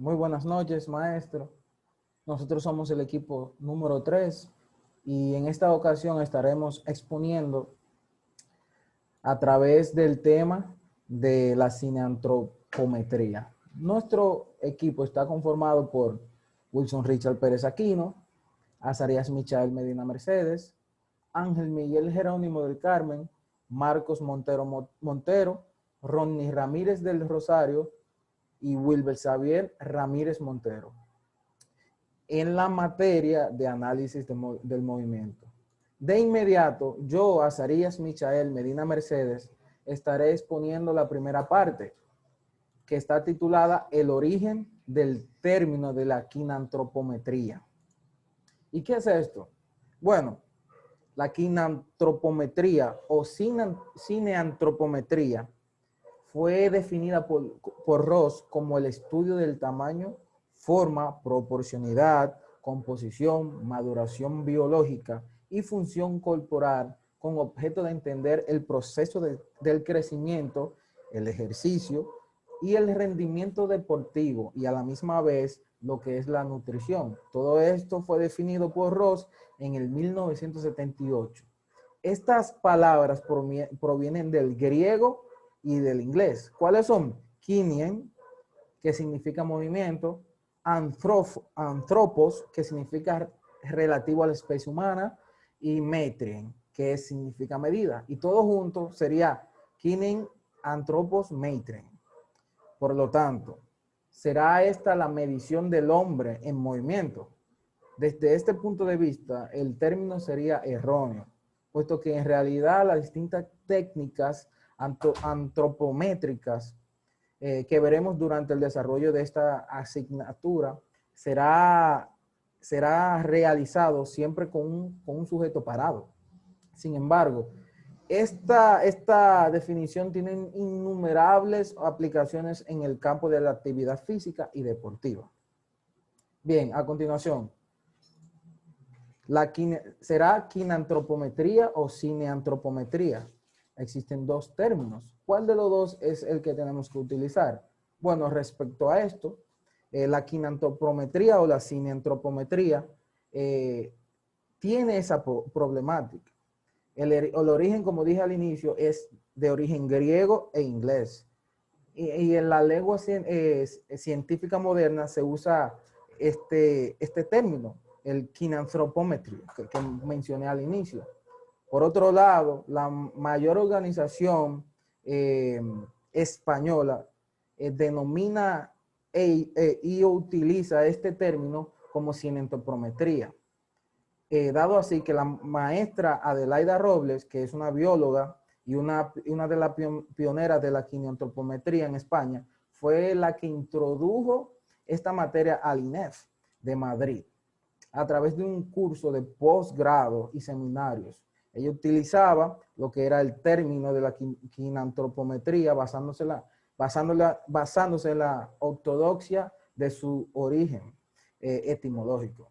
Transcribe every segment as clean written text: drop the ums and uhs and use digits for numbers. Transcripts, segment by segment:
Muy buenas noches, maestro. Nosotros somos el equipo número 3 y en esta ocasión estaremos exponiendo a través del tema de la cineantropometría. Nuestro equipo está conformado por Wilson Richard Pérez Aquino, Azarías Michael Medina Mercedes, Ángel Miguel Jerónimo del Carmen, Marcos Montero, Ronnie Ramírez del Rosario y Wilber Xavier Ramírez Montero en la materia de análisis del movimiento. De inmediato, yo, Azarías Michael Medina Mercedes, estaré exponiendo la primera parte, que está titulada El origen del término de la quinantropometría. ¿Y qué es esto? Bueno, la quinantropometría o cineantropometría fue definida por Ross como el estudio del tamaño, forma, proporcionalidad, composición, maduración biológica y función corporal con objeto de entender el proceso del crecimiento, el ejercicio y el rendimiento deportivo y a la misma vez lo que es la nutrición. Todo esto fue definido por Ross en el 1978. Estas palabras provienen del griego y del inglés. ¿Cuáles son? Kinien, que significa movimiento, anthropos, que significa relativo a la especie humana, y metrien, que significa medida. Y todo junto sería kinien, anthropos, metrien. Por lo tanto, será esta la medición del hombre en movimiento. Desde este punto de vista, el término sería erróneo, puesto que en realidad las distintas técnicas antropométricas que veremos durante el desarrollo de esta asignatura será realizado siempre con un sujeto parado. Sin embargo, esta definición tiene innumerables aplicaciones en el campo de la actividad física y deportiva. Bien, a continuación, ¿será quinantropometría o cineantropometría? Existen dos términos. ¿Cuál de los dos es el que tenemos que utilizar? Bueno, respecto a esto, la quinantropometría o la cineantropometría tiene esa problemática. El origen, como dije al inicio, es de origen griego e inglés. Y en la lengua científica moderna se usa este término, el quinanthropometry, que mencioné al inicio. Por otro lado, la mayor organización española denomina y utiliza este término como cineantropometría. Dado así que la maestra Adelaida Robles, que es una bióloga y una de las pioneras de la quinantropometría en España, fue la que introdujo esta materia al INEF de Madrid a través de un curso de posgrado y seminarios. Ella utilizaba lo que era el término de la quinantropometría basándose en la ortodoxia de su origen etimológico.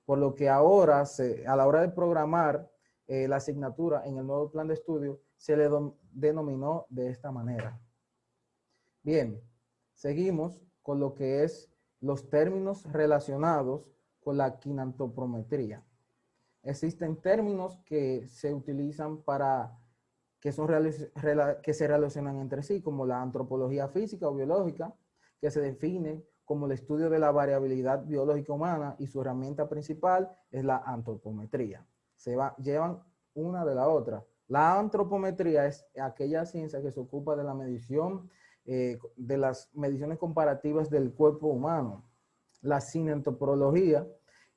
Por lo que ahora, a la hora de programar la asignatura en el nuevo plan de estudio, se le denominó de esta manera. Bien, seguimos con lo que es los términos relacionados con la quinantropometría. Existen términos que se utilizan que se relacionan entre sí, como la antropología física o biológica, que se define como el estudio de la variabilidad biológica humana y su herramienta principal es la antropometría. Llevan una de la otra. La antropometría es aquella ciencia que se ocupa de la medición, de las mediciones comparativas del cuerpo humano. La cineantropología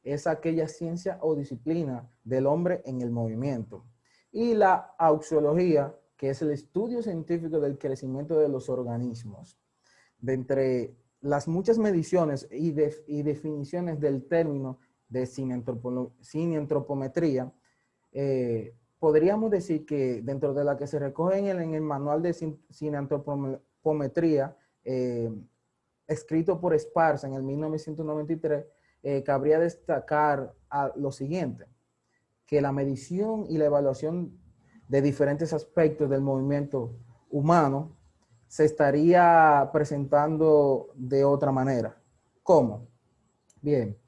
es aquella ciencia o disciplina del hombre en el movimiento. Y la auxiología, que es el estudio científico del crecimiento de los organismos. De entre las muchas mediciones y definiciones del término de cineantropometría, podríamos decir que dentro de la que se recoge en el manual de cineantropometría, escrito por Esparza en el 1993, cabría destacar lo siguiente, que la medición y la evaluación de diferentes aspectos del movimiento humano se estaría presentando de otra manera. ¿Cómo? Bien,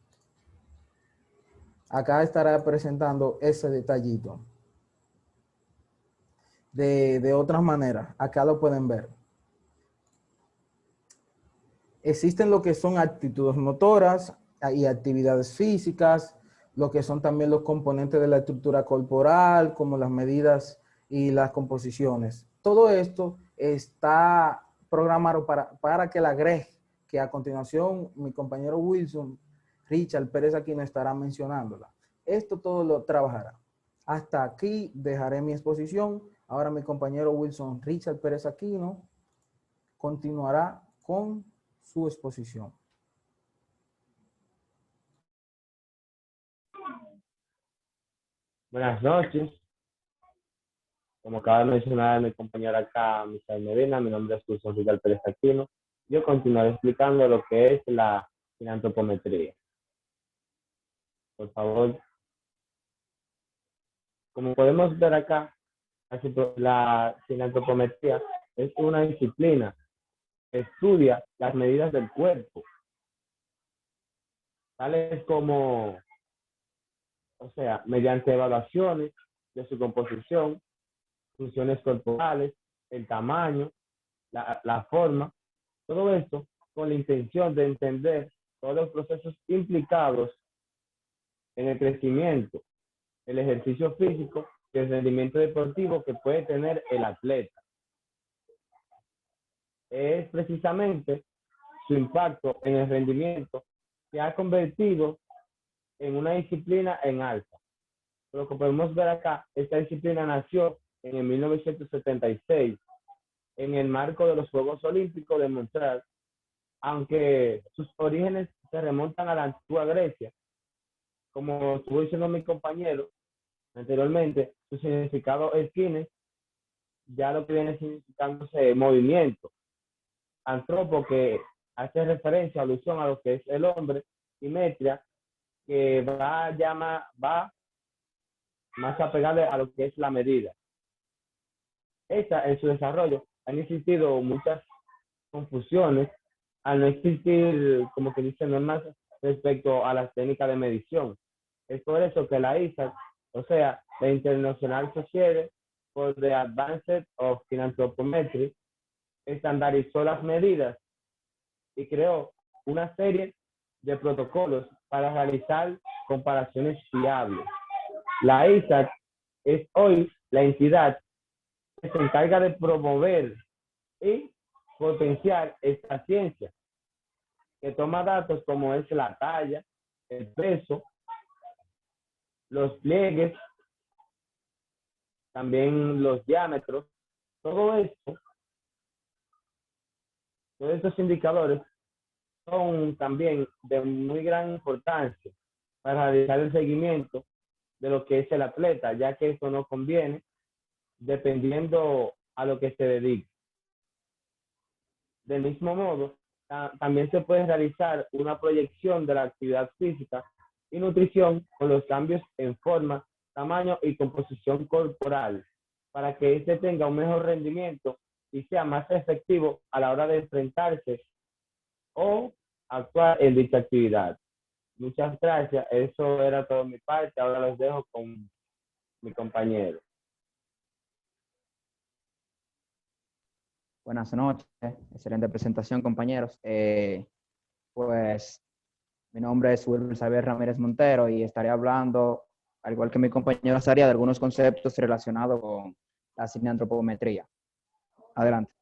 acá estará presentando ese detallito. De otras maneras, acá lo pueden ver. Existen lo que son actitudes motoras y actividades físicas, lo que son también los componentes de la estructura corporal, como las medidas y las composiciones. Todo esto está programado para que la GREG, que a continuación mi compañero Wilson Richard Pérez Aquino estará mencionándola. Esto todo lo trabajará. Hasta aquí dejaré mi exposición. Ahora mi compañero Wilson Richard Pérez Aquino continuará con su exposición. Buenas noches. Como acaba de mencionar mi compañera acá, Misael Medina, mi nombre es Wilson Richard Pérez Aquino. Yo continuaré explicando lo que es la cinantropometría. Por favor. Como podemos ver acá, la cinantropometría es una disciplina que estudia las medidas del cuerpo, tales como, o sea, mediante evaluaciones de su composición, funciones corporales, el tamaño, la forma, todo esto con la intención de entender todos los procesos implicados en el crecimiento, el ejercicio físico y el rendimiento deportivo que puede tener el atleta. Es precisamente su impacto en el rendimiento que ha convertido en una disciplina en alza. Lo que podemos ver acá, esta disciplina nació en el 1976 en el marco de los Juegos Olímpicos de Montreal, aunque sus orígenes se remontan a la antigua Grecia. Como estuvo diciendo mi compañero anteriormente, su significado es kines, ya lo que viene significándose movimiento. Antropo, que hace referencia, alusión a lo que es el hombre, y metria, que va más apegado a lo que es la medida. En su desarrollo han existido muchas confusiones al no existir, como que dicen, normas respecto a las técnicas de medición. Es por eso que la ISAC, o sea, la International Society for the Advancement of Anthropometry, estandarizó las medidas y creó una serie de protocolos para realizar comparaciones fiables. La ISAC es hoy la entidad que se encarga de promover y potenciar esta ciencia, que toma datos como es la talla, el peso, los pliegues, también los diámetros, todo esto, todos estos indicadores son también de muy gran importancia para realizar el seguimiento de lo que es el atleta, ya que esto no conviene dependiendo a lo que se dedique. Del mismo modo, también se puede realizar una proyección de la actividad física y nutrición con los cambios en forma, tamaño y composición corporal para que éste tenga un mejor rendimiento y sea más efectivo a la hora de enfrentarse o actuar en dicha actividad. Muchas gracias. Eso era todo mi parte. Ahora los dejo con mi compañero. Buenas noches, excelente presentación, compañeros. Pues mi nombre es Wilber Xavier Ramírez Montero y estaré hablando, al igual que mi compañero Saria, de algunos conceptos relacionados con la cinantropometría. Adelante.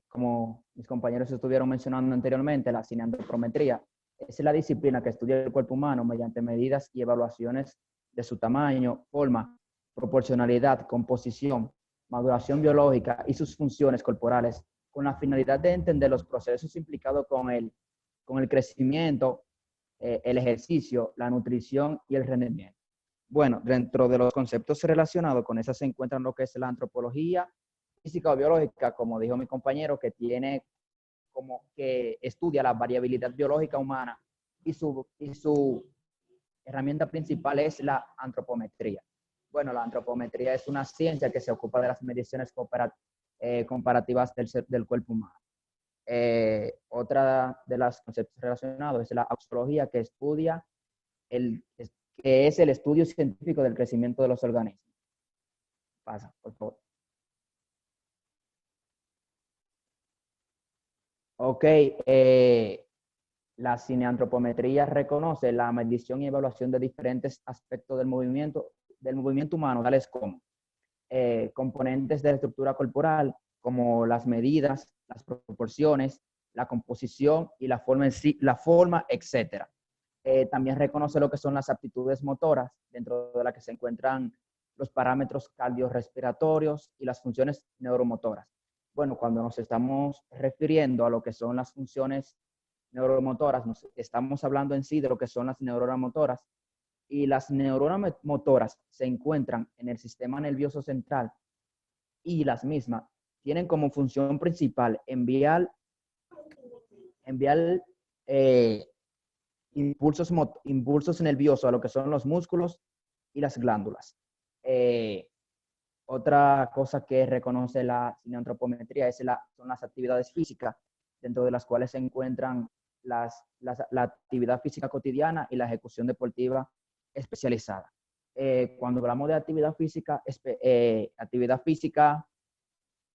Como mis compañeros estuvieron mencionando anteriormente, la cinantropometría es la disciplina que estudia el cuerpo humano mediante medidas y evaluaciones de su tamaño, forma, proporcionalidad, composición, maduración biológica y sus funciones corporales, con la finalidad de entender los procesos implicados con el crecimiento, el ejercicio, la nutrición y el rendimiento. Bueno, dentro de los conceptos relacionados con eso se encuentran lo que es la antropología física o biológica, como dijo mi compañero, que tiene como que estudia la variabilidad biológica humana y su herramienta principal es la antropometría. Bueno, la antropometría es una ciencia que se ocupa de las mediciones comparativas del cuerpo humano. Otra de los conceptos relacionados es la auxología, que estudia que es el estudio científico del crecimiento de los organismos. Pasa, por favor. Ok, la cineantropometría reconoce la medición y evaluación de diferentes aspectos del movimiento humano, tales como componentes de la estructura corporal, como las medidas, las proporciones, la composición y la forma en sí, etc. También reconoce lo que son las aptitudes motoras, dentro de las que se encuentran los parámetros cardiorrespiratorios y las funciones neuromotoras. Bueno, cuando nos estamos refiriendo a lo que son las funciones neuromotoras, estamos hablando en sí de lo que son las neuronas motoras, y las neuronas motoras se encuentran en el sistema nervioso central, y las mismas tienen como función principal enviar impulsos nerviosos a lo que son los músculos y las glándulas. Otra cosa que reconoce la cineantropometría son las actividades físicas, dentro de las cuales se encuentran la actividad física cotidiana y la ejecución deportiva especializada. Cuando hablamos de actividad física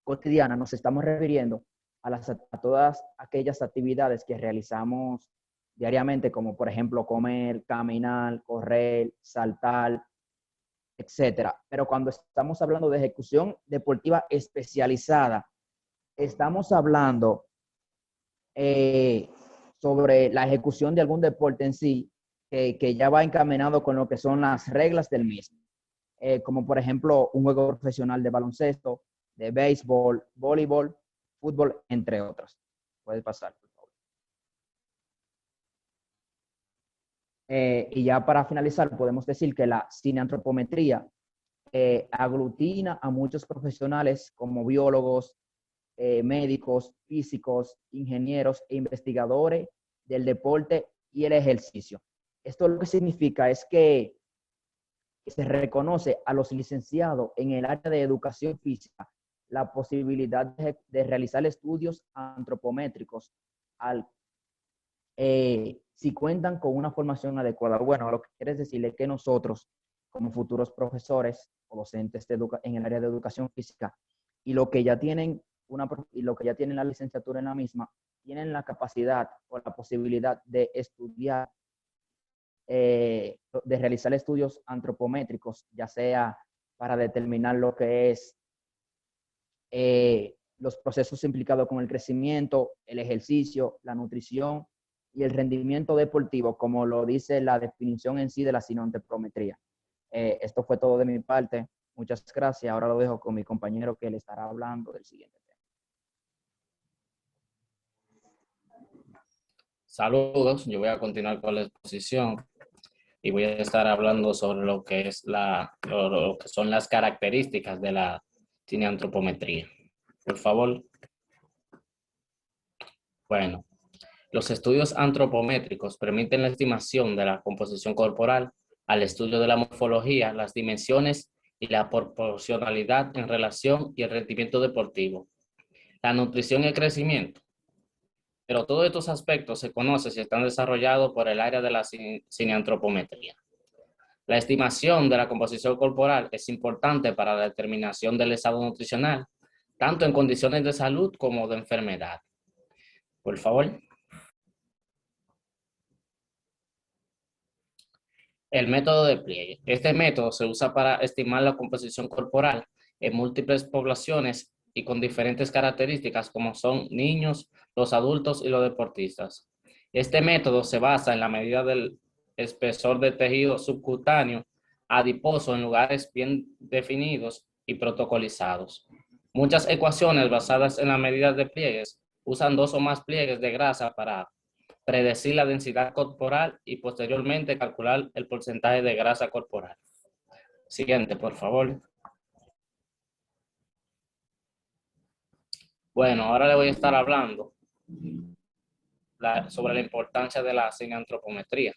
cotidiana, nos estamos refiriendo a todas aquellas actividades que realizamos diariamente, como por ejemplo comer, caminar, correr, saltar, etcétera. Pero cuando estamos hablando de ejecución deportiva especializada, estamos hablando sobre la ejecución de algún deporte en sí, que ya va encaminado con lo que son las reglas del mismo. Como por ejemplo un juego profesional de baloncesto, de béisbol, voleibol, fútbol, entre otros. Puedes pasar, por favor. Y ya para finalizar, podemos decir que la cineantropometría aglutina a muchos profesionales como biólogos, médicos, físicos, ingenieros e investigadores del deporte y el ejercicio. Esto lo que significa es que se reconoce a los licenciados en el área de educación física la posibilidad de realizar estudios antropométricos si cuentan con una formación adecuada. Bueno, lo que quiere decir es que nosotros, como futuros profesores o docentes en el área de educación física, y lo que ya tienen la licenciatura en la misma, tienen la capacidad o la posibilidad de estudiar, de realizar estudios antropométricos, ya sea para determinar lo que es los procesos implicados con el crecimiento, el ejercicio, la nutrición y el rendimiento deportivo, como lo dice la definición en sí de la cineantropometría. Esto fue todo de mi parte. Muchas gracias. Ahora lo dejo con mi compañero, que le estará hablando del siguiente tema. Saludos, yo voy a continuar con la exposición y voy a estar hablando sobre lo que es lo que son las características de la cineantropometría. Por favor. Bueno, los estudios antropométricos permiten la estimación de la composición corporal al estudio de la morfología, las dimensiones y la proporcionalidad en relación y el rendimiento deportivo, la nutrición y el crecimiento. Pero todos estos aspectos se conocen si están desarrollados por el área de la cineantropometría. La estimación de la composición corporal es importante para la determinación del estado nutricional, tanto en condiciones de salud como de enfermedad. Por favor. El método de pliegue. Este método se usa para estimar la composición corporal en múltiples poblaciones y con diferentes características, como son niños, los adultos y los deportistas. Este método se basa en la medida del espesor de tejido subcutáneo adiposo en lugares bien definidos y protocolizados. Muchas ecuaciones basadas en las medidas de pliegues usan 2 o más pliegues de grasa para predecir la densidad corporal y posteriormente calcular el porcentaje de grasa corporal. Siguiente, por favor. Bueno, ahora le voy a estar hablando sobre la importancia de la cineantropometría.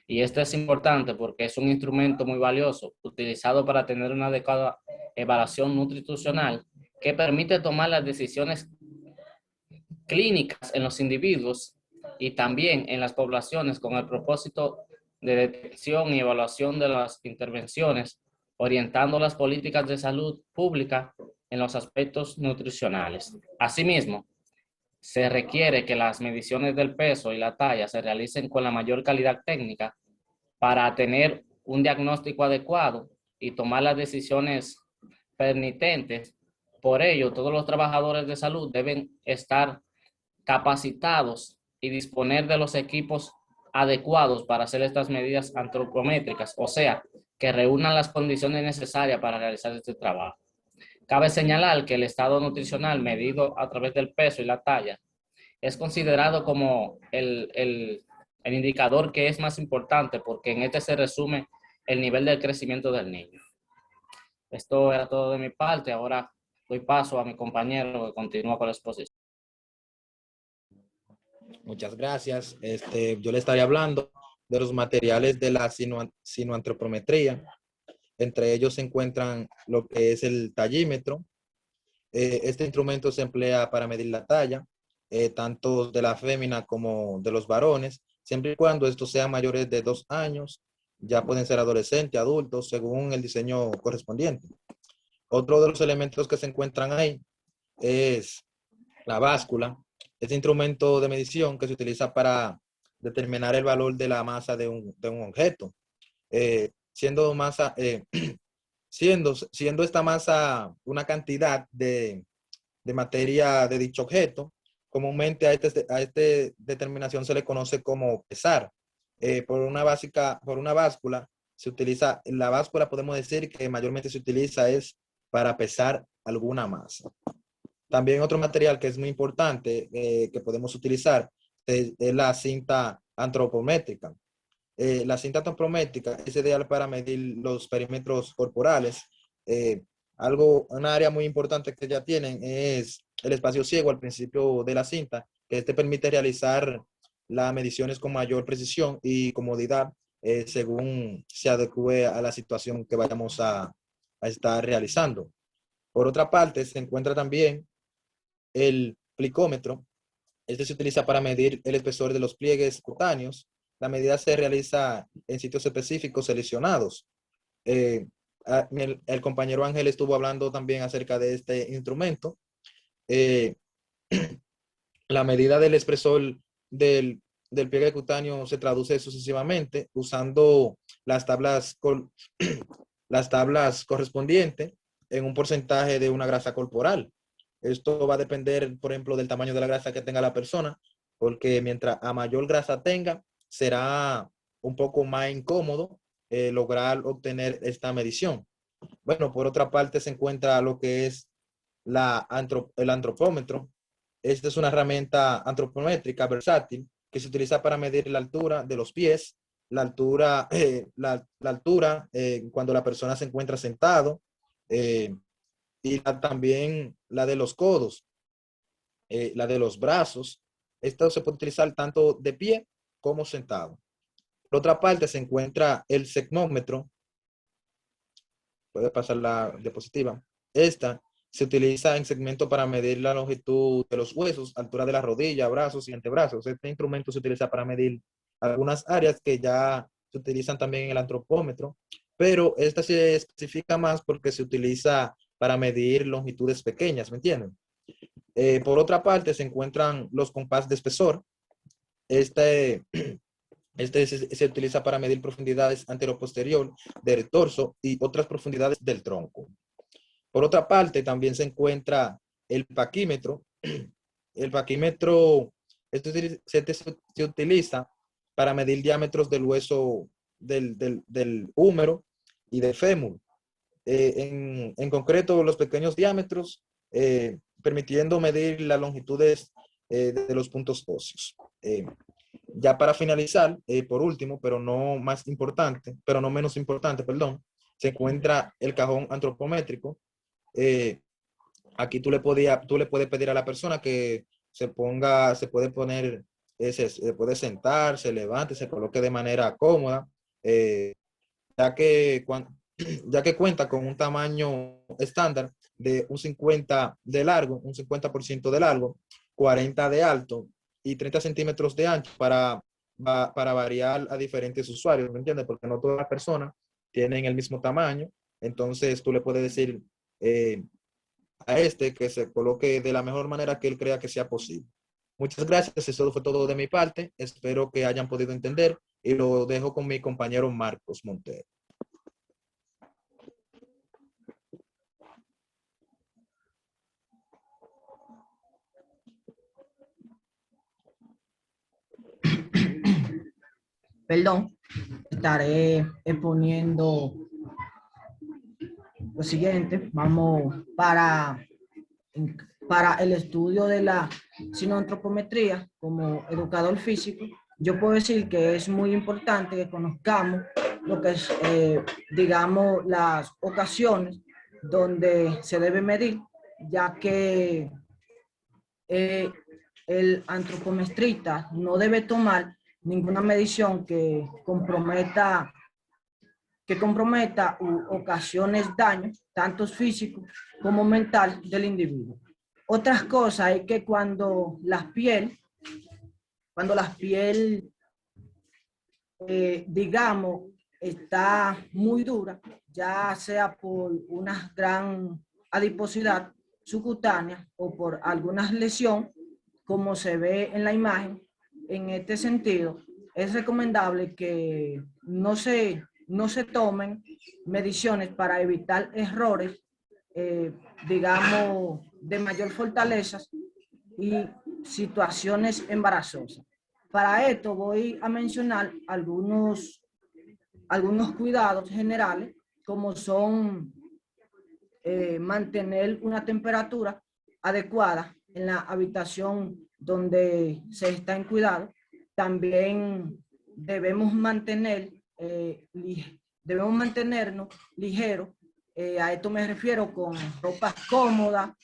Y esto es importante porque es un instrumento muy valioso, utilizado para tener una adecuada evaluación nutricional que permite tomar las decisiones clínicas en los individuos y también en las poblaciones con el propósito de detección y evaluación de las intervenciones, orientando las políticas de salud pública en los aspectos nutricionales. Asimismo, se requiere que las mediciones del peso y la talla se realicen con la mayor calidad técnica para tener un diagnóstico adecuado y tomar las decisiones pertinentes. Por ello, todos los trabajadores de salud deben estar capacitados y disponer de los equipos adecuados para hacer estas medidas antropométricas, o sea, que reúnan las condiciones necesarias para realizar este trabajo. Cabe señalar que el estado nutricional medido a través del peso y la talla es considerado como el indicador que es más importante porque en este se resume el nivel de crecimiento del niño. Esto era todo de mi parte. Ahora doy paso a mi compañero que continúa con la exposición. Muchas gracias. Yo le estaría hablando de los materiales de la sinoantropometría. Entre ellos se encuentran lo que es el tallímetro. Este instrumento se emplea para medir la talla, tanto de la fémina como de los varones, siempre y cuando estos sean mayores de 2 años. Ya pueden ser adolescentes, adultos, según el diseño correspondiente. Otro de los elementos que se encuentran ahí es la báscula. Este instrumento de medición que se utiliza para determinar el valor de la masa de un objeto. Siendo masa, siendo esta masa una cantidad de materia de dicho objeto, comúnmente a esta determinación se le conoce como pesar. Por una báscula se utiliza, la báscula podemos decir que mayormente se utiliza es para pesar alguna masa. También otro material que es muy importante que podemos utilizar es la cinta antropométrica. La cinta antropométrica es ideal para medir los perímetros corporales. Una área muy importante que ya tienen es el espacio ciego al principio de la cinta, que este permite realizar las mediciones con mayor precisión y comodidad según se adecue a la situación que vayamos a estar realizando. Por otra parte, se encuentra también el plicómetro. Este se utiliza para medir el espesor de los pliegues cutáneos. La medida se realiza en sitios específicos seleccionados. El compañero Ángel estuvo hablando también acerca de este instrumento. La medida del espesor del pliegue cutáneo se traduce sucesivamente usando las tablas correspondientes en un porcentaje de una grasa corporal. Esto va a depender, por ejemplo, del tamaño de la grasa que tenga la persona, porque mientras a mayor grasa tenga, será un poco más incómodo lograr obtener esta medición. Bueno, por otra parte se encuentra lo que es el antropómetro. Esta es una herramienta antropométrica versátil que se utiliza para medir la altura de los pies, la altura cuando la persona se encuentra sentado, y también la de los codos, la de los brazos. Esto se puede utilizar tanto de pie como sentado. Por otra parte se encuentra el sexmómetro. Puede pasar la diapositiva. Esta se utiliza en segmento para medir la longitud de los huesos, altura de la rodilla, brazos y antebrazos. Este instrumento se utiliza para medir algunas áreas que ya se utilizan también en el antropómetro, pero esta se especifica más porque se utiliza para medir longitudes pequeñas, ¿me entienden? Por otra parte, se encuentran los compás de espesor. Este se utiliza para medir profundidades anteroposterior del torso y otras profundidades del tronco. Por otra parte, también se encuentra el paquímetro. El paquímetro se utiliza para medir diámetros del hueso del húmero y del fémur. En concreto, los pequeños diámetros, permitiendo medir las longitudes de los puntos óseos. Ya para finalizar, por último, pero no menos importante, perdón, se encuentra el cajón antropométrico. Aquí tú le puedes pedir a la persona que se puede poner puede sentar, se levante, se coloque de manera cómoda, ya que, ya que cuenta con un tamaño estándar de un 50 de largo, un 50% de largo, 40 de alto y 30 centímetros de ancho para variar a diferentes usuarios, ¿me entiendes? Porque no todas las personas tienen el mismo tamaño, entonces tú le puedes decir a este que se coloque de la mejor manera que él crea que sea posible. Muchas gracias, eso fue todo de mi parte, espero que hayan podido entender y lo dejo con mi compañero Marcos Montero. Perdón, estaré exponiendo lo siguiente. Vamos para el estudio de la sinoantropometría como educador físico. Yo puedo decir que es muy importante que conozcamos lo que es, digamos, las ocasiones donde se debe medir, ya que el antropometrista no debe tomar ninguna medición que comprometa u ocasiones daños, tanto físicos como mental del individuo. Otras cosas es que cuando la piel, digamos, está muy dura, ya sea por una gran adiposidad subcutánea o por alguna lesión, como se ve en la imagen, en este sentido, es recomendable que no se tomen mediciones para evitar errores, digamos, de mayor fortaleza y situaciones embarazosas. Para esto voy a mencionar algunos cuidados generales, como son mantener una temperatura adecuada en la habitación donde se está en cuidado. También debemos mantenernos ligeros. A esto me refiero con ropa cómoda.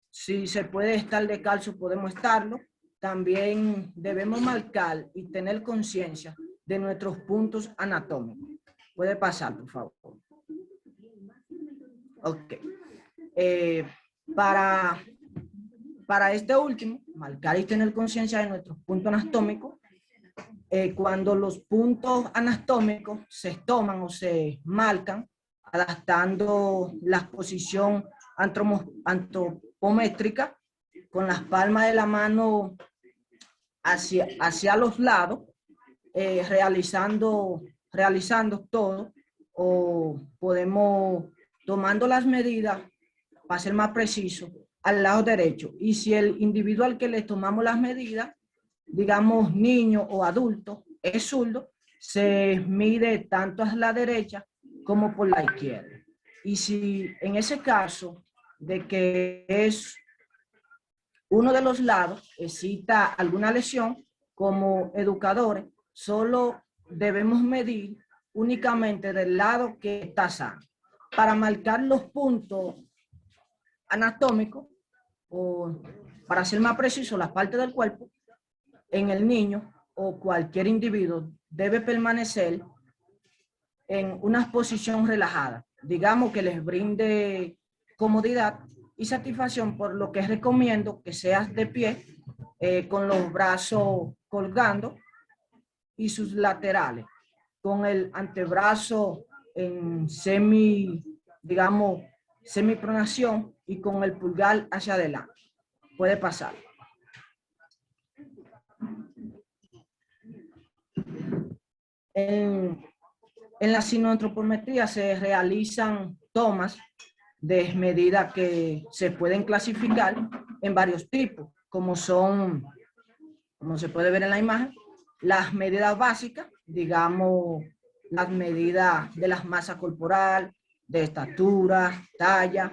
Si se puede estar descalzo, podemos estarlo. También debemos marcar y tener conciencia de nuestros puntos anatómicos. Puede pasar, por favor. Ok. Para este último, marcar y tener conciencia de nuestros puntos anatómicos. Cuando los puntos anatómicos se toman o se marcan, adaptando la posición antropométrica con las palmas de la mano hacia los lados, realizando todo, o podemos tomando las medidas, para ser más preciso, al lado derecho. Y si el individuo al que le tomamos las medidas, digamos niño o adulto, es zurdo, se mide tanto a la derecha como por la izquierda. Y si en ese caso de que es uno de los lados, exista alguna lesión, como educadores, solo debemos medir únicamente del lado que está sano. Para marcar los puntos anatómicos, o para ser más preciso, la parte del cuerpo, en el niño o cualquier individuo debe permanecer en una posición relajada, digamos que les brinde comodidad y satisfacción, por lo que recomiendo que seas de pie, con los brazos colgando y sus laterales, con el antebrazo en semipronación y con el pulgar hacia adelante. Puede pasar. En la sinoantropometría se realizan tomas de medidas que se pueden clasificar en varios tipos, como son, como se puede ver en la imagen, las medidas básicas, digamos, las medidas de la masa corporal, de estatura, talla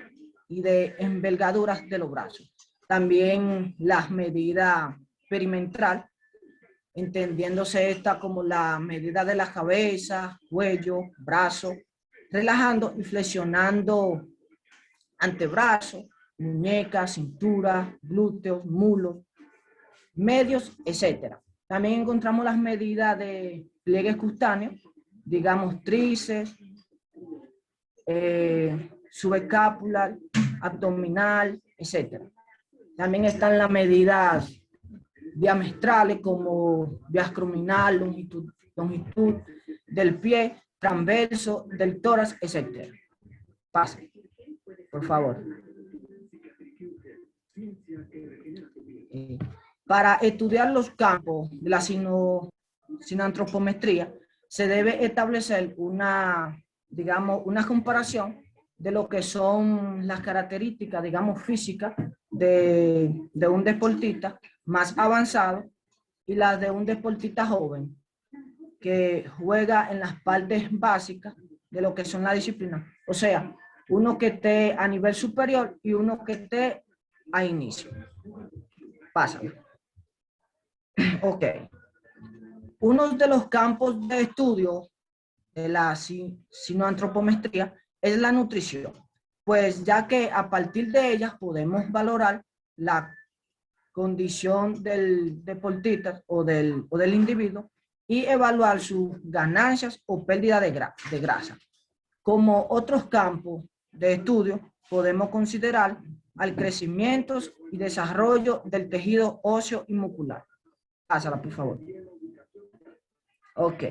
y de envergaduras de los brazos. También las medidas perimetral, entendiéndose esta como la medida de la cabeza, cuello, brazo, relajando y flexionando antebrazo, muñeca, cintura, glúteos, mulos, medios, etcétera. También encontramos las medidas de pliegues cutáneos, digamos tríceps, subescapular, abdominal, etcétera. También están las medidas diametrales como diacrominal, longitud del pie, transverso, del tórax, etcétera. Pase, por favor. Para estudiar los campos de la sinantropometría, se debe establecer digamos, una comparación de lo que son las características, digamos, físicas de un deportista más avanzado y las de un deportista joven que juega en las partes básicas de lo que son las disciplinas. O sea, uno que esté a nivel superior y uno que esté a inicio. Pásame. Ok. Uno de los campos de estudio de la sinoantropometría es la nutrición, pues ya que a partir de ella podemos valorar la condición del deportista o del individuo y evaluar sus ganancias o pérdida de grasa. Como otros campos de estudio, podemos considerar al crecimiento y desarrollo del tejido óseo y muscular. Pásala, por favor. Ok.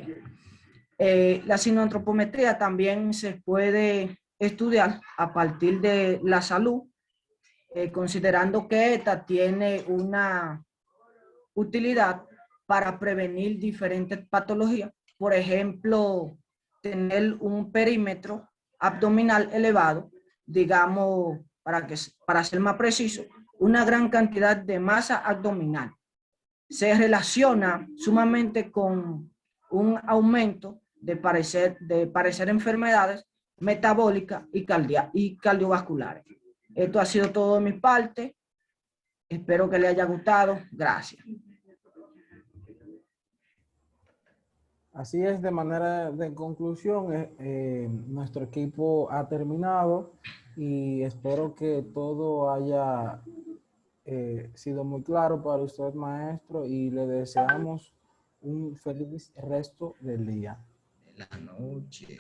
La sinoantropometría también se puede estudiar a partir de la salud, considerando que esta tiene una utilidad para prevenir diferentes patologías. Por ejemplo, tener un perímetro abdominal elevado, digamos, para ser más preciso, una gran cantidad de masa abdominal. Se relaciona sumamente con un aumento de padecer enfermedades metabólicas y cardiovasculares. Esto ha sido todo de mi parte. Espero que le haya gustado. Gracias. Así es, de manera de conclusión, nuestro equipo ha terminado y espero que todo haya sido muy claro para usted, maestro, y le deseamos un feliz resto del día. De la noche.